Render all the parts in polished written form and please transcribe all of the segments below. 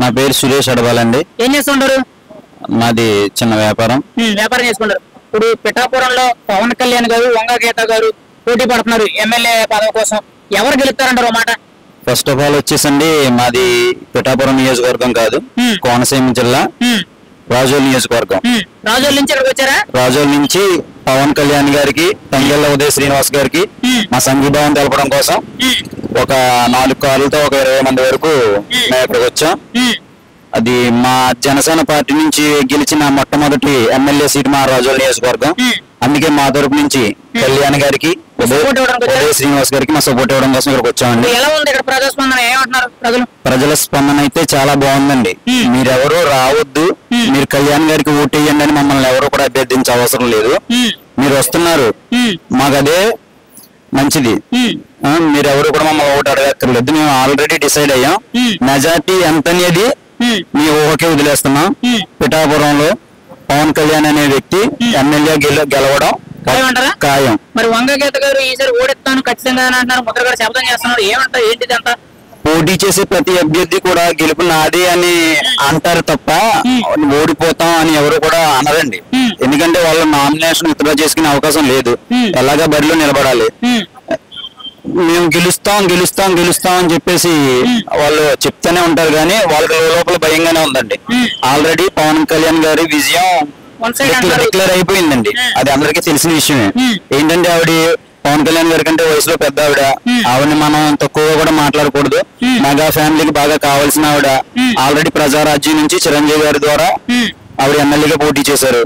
నా పేరు సురేష్ అడవాలండి. ఏం చేస్తుంటారు? నాది చిన్న వ్యాపారం. వ్యాపారం చేసుకుంటారు. ఇప్పుడు పిఠాపురంలో పవన్ కళ్యాణ్ గారు, వంగ గీత గారు పోటీ పడుతున్నారు ఎమ్మెల్యే పదవి కోసం. ఎవరు గెలుస్తారంటారు మాట? ఫస్ట్ ఆఫ్ ఆల్ వచ్చేసండి, మాది పిఠాపురం నియోజకవర్గం కాదు, కోనసీమ జిల్లా రాజోల్ నియోజకవర్గం. రాజోల్ నుంచి ఇక్కడికి వచ్చారా? రాజోల్ నుంచి పవన్ కళ్యాణ్ గారికి, తంగెళ్ళ ఉదయ శ్రీనివాస్ గారికి మా సంఘీభావం తెలపడం కోసం ఒక 4 కార్లతో ఒక 20 మంది వరకు మేము ఇక్కడికి వచ్చాం. అది మా జనసేన పార్టీ నుంచి గెలిచిన మొట్టమొదటి ఎమ్మెల్యే సీట్ మా రాజోల్ నియోజకవర్గం. అందుకే మా తరపు నుంచి కళ్యాణ్ గారికి, ఉదయ శ్రీనివాస్ గారికి మా సపోర్ట్ ఇవ్వడం కోసం ఇక్కడికి వచ్చామండి. ఎలా ఉంది ఇక్కడ ప్రజాస్పందన? ఏమంటున్నారు ప్రజల స్పందన అయితే చాలా బాగుందండి. మీరెవరూ రావద్దు, మీరు కళ్యాణ్ గారికి ఓటు వేయండి అని మమ్మల్ని ఎవరు కూడా అభ్యర్థించే అవసరం లేదు. మీరు వస్తున్నారు, మాకు అదే మంచిది. మీరెవరు కూడా మమ్మల్ని ఓటు అడగక్కర్లేదు. మేము ఆల్రెడీ డిసైడ్ అయ్యాం. మెజార్టీ ఎంత అనేది మీ ఊహకే వదిలేస్తున్నాం. పిఠాపురంలో పవన్ కళ్యాణ్ అనే వ్యక్తి ఎమ్మెల్యే గెలవడం ఖాయం. మరి వంగ గీత గారు ఈసారి ఓడిస్తాను ఖచ్చితంగా అంటున్నారు, ముద్రగడ శబ్దం చేస్తున్నారు. ఏమంటారు, ఏంటిది అంతా? పోటీ చేసే ప్రతి అభ్యర్థి కూడా గెలుపు నాది అని అంటారు తప్ప ఓడిపోతాం అని ఎవరు కూడా అనరండి. ఎందుకంటే వాళ్ళు నామినేషన్ విత్డ్రా చేసుకునే అవకాశం లేదు. ఎలాగా బరిలో నిలబడాలి. మేము గెలుస్తాం గెలుస్తాం గెలుస్తాం అని చెప్పేసి వాళ్ళు చెప్తూనే ఉంటారు, కానీ వాళ్ళకి లోపల భయంగానే ఉందండి. ఆల్రెడీ పవన్ కళ్యాణ్ గారి విజయం డిక్లేర్ అయిపోయిందండి. అది అందరికీ తెలిసిన విషయమే. ఏంటంటే ఆవిడ పవన్ కళ్యాణ్ గారి కంటే వయసులో పెద్ద ఆవిడని మనం తక్కువగా కూడా మాట్లాడకూడదు. మెగా ఫ్యామిలీకి బాగా కావాల్సిన ఆవిడ. ఆల్రెడీ ప్రజారాజ్యం నుంచి చిరంజీవి గారి ద్వారా ఆవిడ ఎమ్మెల్యేగా పోటీ చేశారు.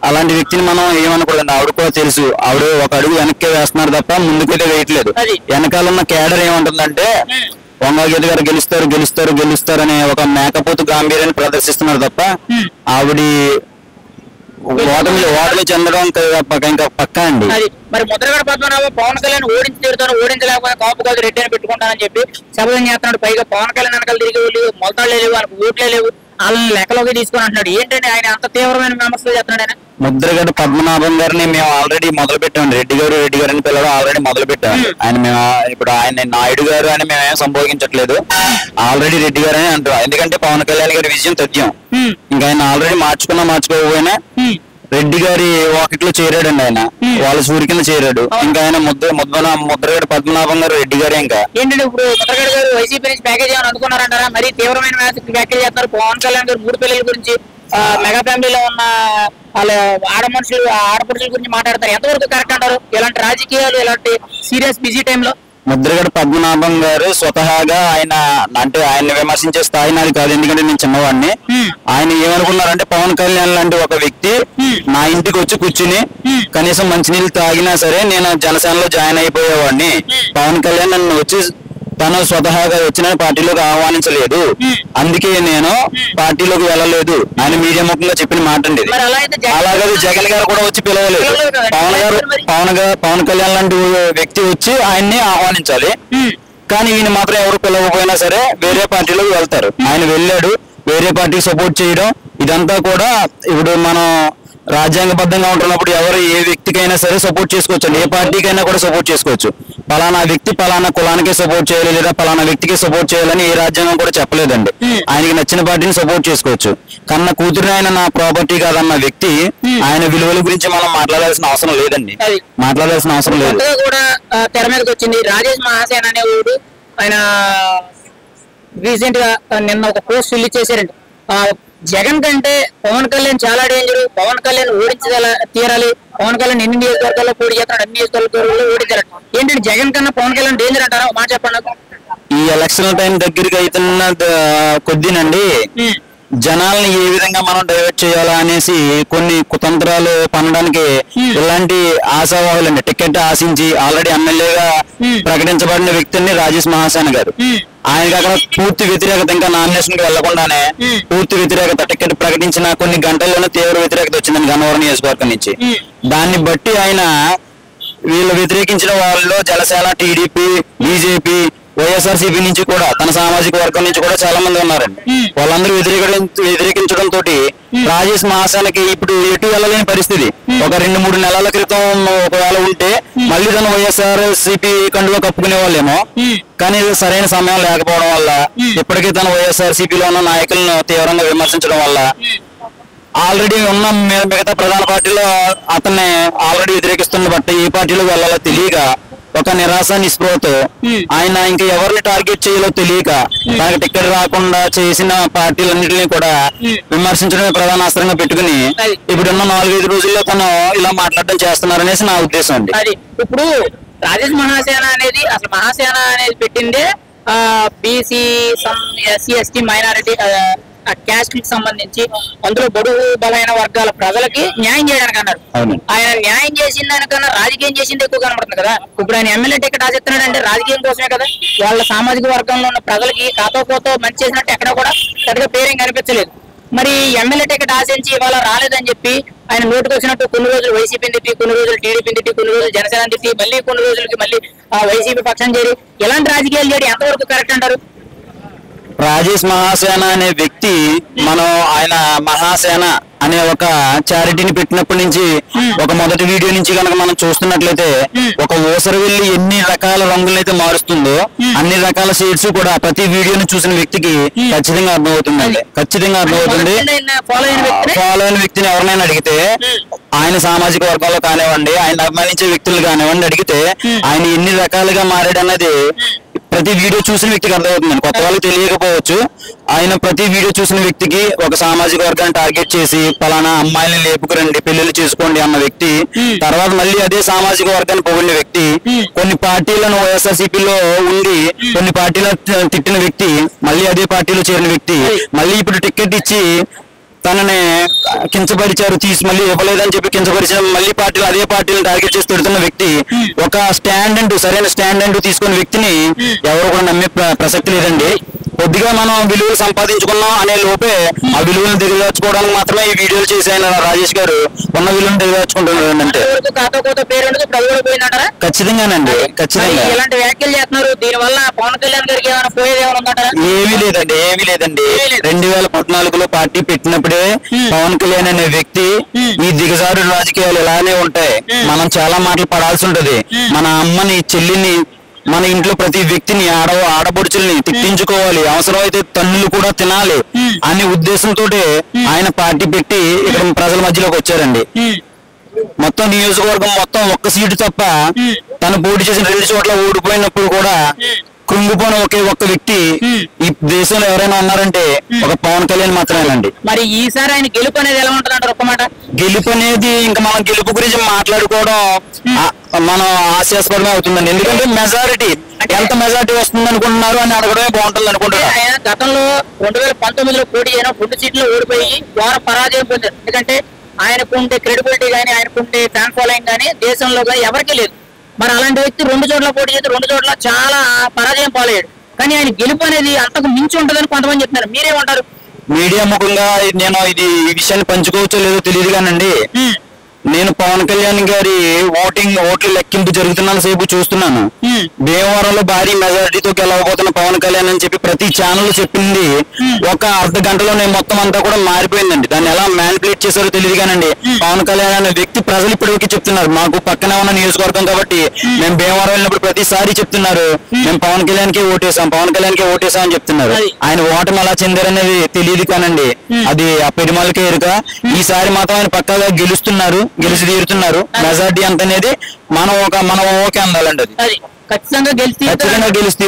అలాంటి వ్యక్తిని మనం ఏమనకూడదండి. ఆవిడ కూడా తెలుసు, ఆవిడ ఒక అడుగు వెనక్కే వేస్తున్నారు తప్ప ముందుకైతే వేయట్లేదు. వెనకాల ఉన్న కేడర్ ఏమంటుందంటే వంగ గీత గారు గెలుస్తారు గెలుస్తారు గెలుస్తారు అనే ఒక మేకపోతు గాంభీర్యాన్ని ప్రదర్శిస్తున్నారు తప్ప ఆవిడ ఓటమి చెందడం ఇంకా పక్కా అండి. మరి ముద్రగడ పద్మనాభం పవన్ కళ్యాణ్ ఓడించి తీరుతాను, ఓడించలేకపోతే కాపు కాదు రెడ్డి అని పెట్టుకుంటానని చెప్పి శపథం చేస్తున్నాడు. పైగా పవన్ కళ్యాణ్ వెనకాల తిరిగి మొలతాళ్లే లేవు, ఆయనకు ఓట్లే లేవు, వాళ్ళని లెక్కలోకి తీసుకుని అంటున్నాడు. ఏంటంటే ఆయన అంత తీవ్రమైన విమర్శలు చేస్తున్నాడు. ఆయన ముద్రగడ పద్మనాభం గారిని మేము ఆల్రెడీ మొదలు పెట్టామండి. రెడ్డి గారు అని పిల్లలు ఆల్రెడీ మొదలు పెట్టాము. ఆయన మేము ఇప్పుడు ఆయన నాయుడు గారు అని మేమేం సంబోధించట్లేదు. ఆల్రెడీ రెడ్డి గారు అని అంటారు. ఎందుకంటే పవన్ కళ్యాణ్ గారి విజయం తథ్యం. ఇంకా ఆయన ఆల్రెడీ మార్చుకోకపోయినా రెడ్డి గారి వాకిట్లో చేరాడండి. ఆయన వాళ్ళ సూరి కింద చేరాడు. ఇంకా ఆయన ముద్రగడ పద్మనాభం గారు రెడ్డి గారే. ఇంకా ఏంటంటే ఇప్పుడు ముద్రగడ గారు వైసీపీ నుంచి ప్యాకేజ్ ఏమని అనుకున్నారంటారా? మరి తీవ్రమైన ప్యాకేజ్ చేస్తారు. పవన్ కళ్యాణ్ గారు 3 పిల్లల గురించి, మెగా ఫ్యామిలీలో ఉన్న వాళ్ళ ఆడపడుచుల గురించి మాట్లాడతారు. ఎంతవరకు కరెక్ట్ అంటారు? ఇలాంటి రాజకీయాలు, ఇలాంటి సీరియస్ బిజీ టైంలో ముద్రగడ పద్మనాభం గారు స్వతహాగా ఆయన అంటే ఆయన్ని విమర్శించే స్థాయి నాది కాదు. ఎందుకంటే నేను చిన్నవాడిని. ఆయన ఏమనుకున్నారంటే పవన్ కళ్యాణ్ లాంటి ఒక వ్యక్తి నా ఇంటికి వచ్చి కూర్చుని కనీసం మంచినీళ్ళు తాగినా సరే నేను జనసేనలో జాయిన్ అయిపోయేవాడిని. పవన్ కళ్యాణ్ నన్ను వచ్చి తను స్వతహాగా వచ్చిన పార్టీలోకి ఆహ్వానించలేదు, అందుకే నేను పార్టీలోకి వెళ్ళలేదు ఆయన మీడియా ముఖంగా చెప్పిన మాట అండి. అలాగే జగన్ గారు కూడా వచ్చి పిలవలేదు. పవన్ కళ్యాణ్ లాంటి వ్యక్తి వచ్చి ఆయన్ని ఆహ్వానించాలి, కానీ ఈయన మాత్రం ఎవరు పిలవకపోయినా సరే వేరే పార్టీలోకి వెళ్తారు. ఆయన వెళ్ళాడు, వేరే పార్టీకి సపోర్ట్ చేయడం, ఇదంతా కూడా ఇప్పుడు మనం రాజ్యాంగబద్ధంగా ఉంటున్నప్పుడు ఎవరు ఏ వ్యక్తికైనా సరే సపోర్ట్ చేసుకోవచ్చు అండి. ఏ పార్టీకైనా కూడా సపోర్ట్ చేసుకోవచ్చు. పలానా వ్యక్తి పలానా కులానికి సపోర్ట్ చేయాలి లేదా పలానా వ్యక్తికి సపోర్ట్ చేయాలని ఏ రాజ్యాంగం కూడా చెప్పలేదండి. ఆయనకి నచ్చిన పార్టీని సపోర్ట్ చేసుకోవచ్చు. కన్న కూతురు ఆయన నా ప్రాపర్టీ కాదన్న వ్యక్తి ఆయన విలువల గురించి మనం మాట్లాడాల్సిన అవసరం లేదండి. మాట్లాడాల్సిన అవసరం లేదు. కూడా తెర మీదకి వచ్చింది రాజేష్ మహాసేన్ అనేవాడు. ఆయన రీసెంట్ గా నిన్న ఒక పోస్ట్ రిలీజ్ చేశారండి. జగన్ కంటే పవన్ కళ్యాణ్ చాలా డేంజర్, పవన్ కళ్యాణ్ తీరాలి, పవన్ కళ్యాణ్ ఎన్ని నియోజకవర్గాల్లో పోటీ చేస్తాడు, అన్ని నియోజకవర్గాల్లో ఓడించాలి. ఏంటంటే జగన్ కన్నా పవన్ కళ్యాణ్ డేంజర్ అంటారా? మాట చెప్పండి. ఈ ఎలక్షన్ టైం దగ్గరికి అవుతున్న కొద్దినండి జనాల్ని ఏ విధంగా మనం డైవర్ట్ చేయాలా అనేసి కొన్ని కుతంత్రాలు పనడానికి ఇలాంటి ఆశావాహులండి. టికెట్ ఆశించి ఆల్రెడీ ఎమ్మెల్యేగా ప్రకటించబడిన వ్యక్తిని రాజేష్ మహాసేన్ గారు. ఆయనకి అక్కడ పూర్తి వ్యతిరేకత, ఇంకా నామినేషన్ కి వెళ్లకుండానే పూర్తి వ్యతిరేకత, టికెట్ ప్రకటించిన కొన్ని గంటల్లోనే తీవ్ర వ్యతిరేకత వచ్చిందండి గన్నవరం నియోజకవర్గం నుంచి. దాన్ని బట్టి ఆయన వీళ్ళు వ్యతిరేకించిన వాళ్ళలో జనసేన, టీడీపీ, బీజేపీ, వైఎస్ఆర్సీపీ నుంచి కూడా తన సామాజిక వర్గం నుంచి కూడా చాలా మంది ఉన్నారండి. వాళ్ళందరూ వ్యతిరేకించడం తోటి రాజేష్ మహాసేనకి ఇప్పుడు ఎటు వెళ్ళలేని పరిస్థితి. ఒక 2-3 నెలల క్రితం ఒకవేళ ఉంటే మళ్ళీ తను వైఎస్ఆర్సీపీ కండువా కప్పుకునే వాళ్ళేమో, కానీ సరైన సమయం లేకపోవడం వల్ల ఇప్పటికీ తను వైఎస్ఆర్సీపీలో ఉన్న నాయకులను తీవ్రంగా విమర్శించడం వల్ల ఆల్రెడీ ఉన్న మిగతా ప్రధాన పార్టీలో అతన్ని ఆల్రెడీ వ్యతిరేకిస్తున్న బట్టి ఈ పార్టీలోకి వెళ్ళాలో తెలియక ఒక నిరాశ నిస్పృహతో ఆయన ఇంకా ఎవరిని టార్గెట్ చేయాలో తెలియక తనకి టికెట్ రాకుండా చేసిన పార్టీలన్నింటినీ కూడా విమర్శించడమే ప్రధాన అస్త్రంగా పెట్టుకుని ఇప్పుడున్న 4-5 రోజుల్లో తను ఇలా మాట్లాడడం చేస్తున్నారనేసి నా ఉద్దేశం అండి. ఇప్పుడు రాజేష్ మహాసేన అనేది అసలు మహాసేన అనేది పెట్టిందే BC SC ST minority caste కి సంబంధించి అందులో బడుగు బలైన వర్గాల ప్రజలకి న్యాయం చేయడానికి అన్నారు. ఆయన న్యాయం చేసిన దానికన్నా రాజకీయం చేసింది ఎక్కువ కనబడుతుంది కదా. ఇప్పుడు ఆయన ఎమ్మెల్యే టికెట్ ఆశిస్తున్నాడు అంటే రాజకీయం కోసమే కదా. వాళ్ళ సామాజిక వర్గంలో ఉన్న ప్రజలకి కాతో మంచి చేసినట్టు ఎక్కడ కూడా పెద్దగా పేరేం కనిపించలేదు. మరి ఎమ్మెల్యే టికెట్ ఆశించి ఇవాళ రాలేదని చెప్పి ఆయన నోటుకు వచ్చినట్టు కొన్ని రోజులు వైసీపీని తిట్టి, కొన్ని రోజులు టీడీపీని తిట్టి, కొన్ని రోజులు జనసేన తిట్టి, మళ్ళీ కొన్ని రోజులకి మళ్ళీ వైసీపీ పక్షం చేరి ఇలాంటి రాజకీయాలు చేయడం ఎంతవరకు కరెక్ట్ అంటారు? రాజేష్ మహాసేన అనే వ్యక్తి మనం ఆయన మహాసేన అనే ఒక చారిటీని పెట్టినప్పటి నుంచి ఒక మొదటి వీడియో నుంచి కనుక మనం చూస్తున్నట్లయితే ఒక ఊసర వెళ్ళి ఎన్ని రకాల రంగులను అయితే మారుస్తుందో అన్ని రకాల షేడ్స్ కూడా ప్రతి వీడియోని చూసిన వ్యక్తికి ఖచ్చితంగా అర్థమవుతుందండి. ఖచ్చితంగా అర్థమవుతుంది. ఫాలో అయిన వ్యక్తిని ఎవరినైనా అడిగితే ఆయన సామాజిక వర్గంలో కానివ్వండి, ఆయన అభిమానించే వ్యక్తులు కానివ్వండి అడిగితే ఆయన ఎన్ని రకాలుగా మారాడన్నది ప్రతి వీడియో చూసిన వ్యక్తికి అర్థమవుతుందండి. కొత్త వాళ్ళకి తెలియకపోవచ్చు. ఆయన ప్రతి వీడియో చూసిన వ్యక్తికి ఒక సామాజిక వర్గాన్ని టార్గెట్ చేసి పలానా అమ్మాయిని లేపుకురండి, పెళ్లిళ్ళు చేసుకోండి అన్న వ్యక్తి, తర్వాత మళ్ళీ అదే సామాజిక వర్గాన్ని పొగిడిన వ్యక్తి, కొన్ని పార్టీలను వైఎస్ఆర్సీపీలో ఉండి కొన్ని పార్టీలను తిట్టిన వ్యక్తి, మళ్ళీ అదే పార్టీలో చేరిన వ్యక్తి, మళ్ళీ ఇప్పుడు టికెట్ ఇచ్చి తనని కించపరిచారు, తీసి మళ్ళీ ఇవ్వలేదని చెప్పి కించపరిచారు, మళ్ళీ పార్టీలు అదే పార్టీలను టార్గెట్ చేసి పెడుతున్న వ్యక్తి, ఒక స్టాండ్ అంటూ సరైన స్టాండ్ అంటూ తీసుకున్న వ్యక్తిని ఎవరు కూడా నమ్మే ప్రసక్తి లేదండి. కొద్దిగా మనం విలువలు సంపాదించుకున్నాం అనే లోపే ఆ విలువలను దిగదార్చుకోవడానికి మాత్రమే ఈ వీడియోలు చేసి ఆయన రాజేష్ గారు ఉన్న విలువలను దిగదార్చుకుంటున్నారు. అంటే ఖచ్చితంగానండి, ఖచ్చితంగా ఇలాంటి వ్యాఖ్యలు చేస్తున్నారు. దీని వల్ల పవన్ కళ్యాణ్ గారికి ఏమైనా పోయేది ఏమైనా ఉందంటారా? ఏమీ లేదండి. 2014లో పార్టీ పెట్టినప్పుడే పవన్ కళ్యాణ్ అనే వ్యక్తి ఈ దిగజారు రాజకీయాలు ఇలానే ఉంటాయి, మనం చాలా మాటలు పడాల్సి ఉంటది, మన అమ్మని చెల్లిని మన ఇంట్లో ప్రతి వ్యక్తిని ఆడబడుచుల్ని తిట్టించుకోవాలి, అవసరమైతే తన్నులు కూడా తినాలి అనే ఉద్దేశంతో ఆయన పార్టీ పెట్టి ఇక్కడ ప్రజల మధ్యలోకి వచ్చారండి. మొత్తం నియోజకవర్గం మొత్తం ఒక్క సీటు తప్ప తను పోటీ చేసిన 2 చోట్ల ఓడిపోయినప్పుడు కూడా కృంగిపోయిన ఒక్క వ్యక్తి ఈ దేశంలో ఎవరైనా ఉన్నారంటే ఒక పవన్ కళ్యాణ్ మాత్రమేనండి. మరి ఈసారి ఆయన గెలుపు అనేది ఎలా ఉంటుంది అంటారు? ఒక్క మాట గెలుపు అనేది ఇంకా మనం గెలుపు గురించి మాట్లాడుకోవడం మనం ఆశాస్పదమే అవుతుందండి. ఎందుకంటే మెజారిటీ ఎంత మెజారిటీ వస్తుంది అనుకుంటున్నారు అని అడగడమే బాగుంటుంది అనుకుంటున్నారు. ఆయన గతంలో 2019లో పోటీ అయిన 2 సీట్లు ఓడిపోయి ఘోర పరాజయం పొందారు. ఎందుకంటే ఆయనకు ఉండే క్రెడిబిలిటీ కానీ ఆయనకు ఉండే ఫ్యాన్ ఫాలోయింగ్ కానీ దేశంలో కానీ ఎవరికీ లేదు. మరి అలాంటి వ్యక్తి 2 చోట్ల పోటీ చేసి 2 చోట్ల చాలా పరాజయం పాలయ్యాడు. కానీ ఆయన గెలుపు అనేది అంతకు మించి ఉంటుందని కొంతమంది చెప్తున్నారు. మీరేమంటారు? మీడియా ముఖంగా నేను ఈ విషయాన్ని పంచుకోవచ్చో లేదో తెలియదు కానండి, నేను పవన్ కళ్యాణ్ గారి ఓట్ల లెక్కింపు జరుగుతున్న సేపు చూస్తున్నాను. భీమవరంలో భారీ మెజారిటీతో గెలవబోతున్న పవన్ కళ్యాణ్ అని చెప్పి ప్రతి ఛానల్ చెప్పింది ఒక అర్ధ గంటలోనే మొత్తం అంతా కూడా మారిపోయిందండి. దాన్ని ఎలా మ్యానిపులేట్ చేశారో తెలియదు కానండి. పవన్ కళ్యాణ్ అనే వ్యక్తి ప్రజలు ఇప్పటివరకు చెప్తున్నారు, మాకు పక్కనే ఉన్న నియోజకవర్గం కాబట్టి మేము భీమవరం వెళ్ళినప్పుడు ప్రతిసారి చెప్తున్నారు మేము పవన్ కళ్యాణ్ కే ఓటేసాం అని చెప్తున్నారు. ఆయన ఓటమి ఎలా చెందారనేది తెలియదు కానండి, అది ఆ పెరుమాలకే ఎరుక. ఈసారి మాత్రం ఆయన పక్కాగా గెలిచి తీరుతున్నారు. మెజార్టీ అంత అనేది మనం ఓకే అందాలండి. అది ఖచ్చితంగా గెలిచి